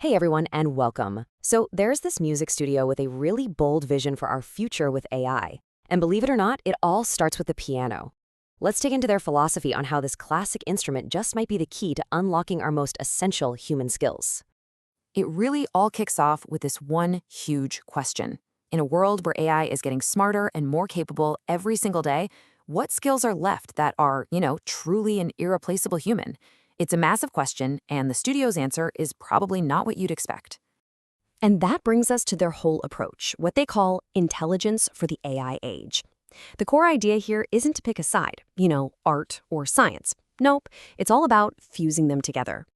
Hey everyone, and welcome. So, there's this music studio with a really bold vision for our future with AI. And believe it or not, it all starts with the piano. Let's dig into their philosophy on how this classic instrument just might be the key to unlocking our most essential human skills. It really all kicks off with this one huge question. In a world where AI is getting smarter and more capable every single day, what skills are left that are, truly an irreplaceable human? It's a massive question, and the studio's answer is probably not what you'd expect. And that brings us to their whole approach, what they call intelligence for the AI age. The core idea here isn't to pick a side, art or science. Nope, it's all about fusing them together.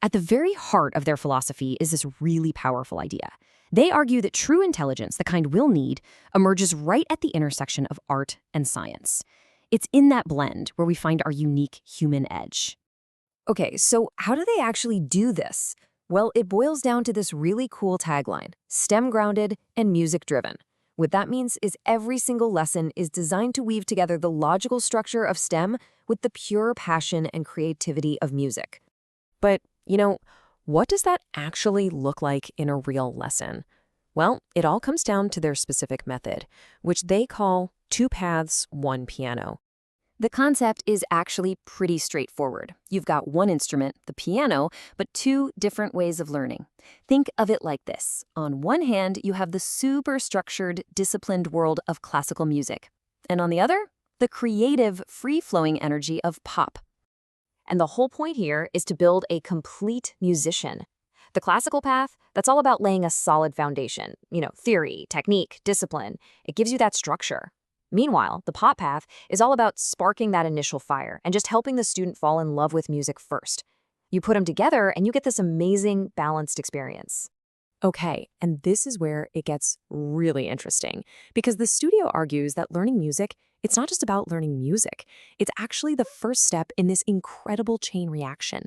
At the very heart of their philosophy is this really powerful idea. They argue that true intelligence, the kind we'll need, emerges right at the intersection of art and science. It's in that blend where we find our unique human edge. Okay, so how do they actually do this? Well, it boils down to this really cool tagline, STEM-grounded and music-driven. What that means is every single lesson is designed to weave together the logical structure of STEM with the pure passion and creativity of music. But, what does that actually look like in a real lesson? Well, it all comes down to their specific method, which they call 2 paths, 1 piano. The concept is actually pretty straightforward. You've got one instrument, the piano, but 2 different ways of learning. Think of it like this. On one hand, you have the super structured, disciplined world of classical music. And on the other, the creative, free-flowing energy of pop. And the whole point here is to build a complete musician. The classical path, that's all about laying a solid foundation. Theory, technique, discipline. It gives you that structure. Meanwhile, the pop path is all about sparking that initial fire and just helping the student fall in love with music first. You put them together and you get this amazing, balanced experience. Okay, and this is where it gets really interesting, because the studio argues that learning music, it's not just about learning music. It's actually the first step in this incredible chain reaction.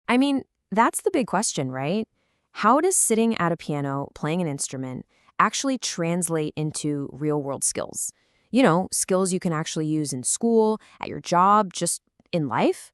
I mean, that's the big question, right? How does sitting at a piano, playing an instrument, actually translate into real-world skills? Skills you can actually use in school, at your job, just in life?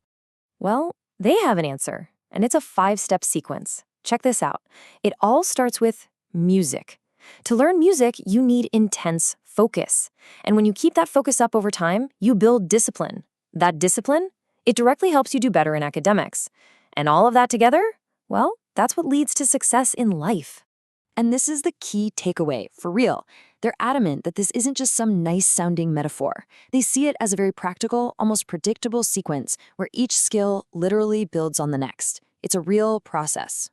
Well, they have an answer, and it's a 5-step sequence. Check this out. It all starts with music. To learn music, you need intense focus. And when you keep that focus up over time, you build discipline. That discipline, it directly helps you do better in academics. And all of that together, well, that's what leads to success in life. And this is the key takeaway, for real. They're adamant that this isn't just some nice-sounding metaphor. They see it as a very practical, almost predictable sequence where each skill literally builds on the next. It's a real process.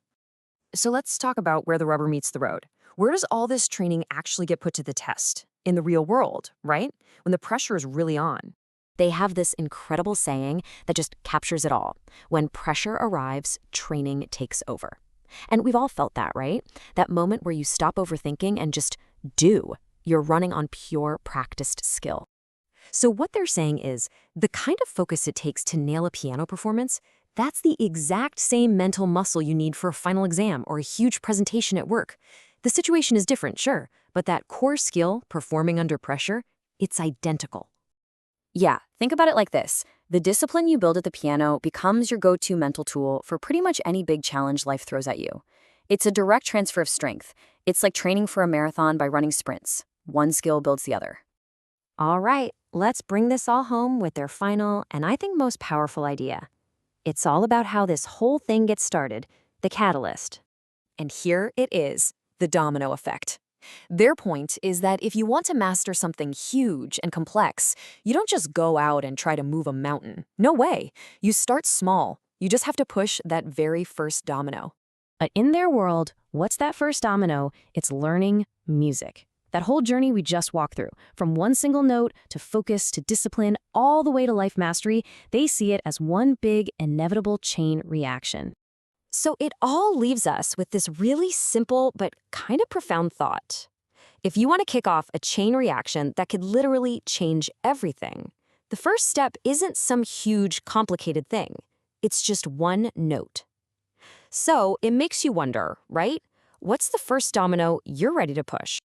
So let's talk about where the rubber meets the road. Where does all this training actually get put to the test? In the real world, right? When the pressure is really on. They have this incredible saying that just captures it all. When pressure arrives, training takes over. And we've all felt that, right? That moment where you stop overthinking and just do. You're running on pure practiced skill. So what they're saying is, the kind of focus it takes to nail a piano performance, that's the exact same mental muscle you need for a final exam or a huge presentation at work. The situation is different, sure, but that core skill, performing under pressure, it's identical. Yeah, think about it like this. The discipline you build at the piano becomes your go-to mental tool for pretty much any big challenge life throws at you. It's a direct transfer of strength. It's like training for a marathon by running sprints. One skill builds the other. All right, let's bring this all home with their final and I think most powerful idea. It's all about how this whole thing gets started, the catalyst. And here it is, the domino effect. Their point is that if you want to master something huge and complex, you don't just go out and try to move a mountain. No way. You start small. You just have to push that very first domino. But in their world, what's that first domino? It's learning music. That whole journey we just walked through, from one single note to focus to discipline, all the way to life mastery, they see it as one big, inevitable chain reaction. So it all leaves us with this really simple but kind of profound thought. If you want to kick off a chain reaction that could literally change everything, the first step isn't some huge, complicated thing. It's just one note. So it makes you wonder, right? What's the first domino you're ready to push?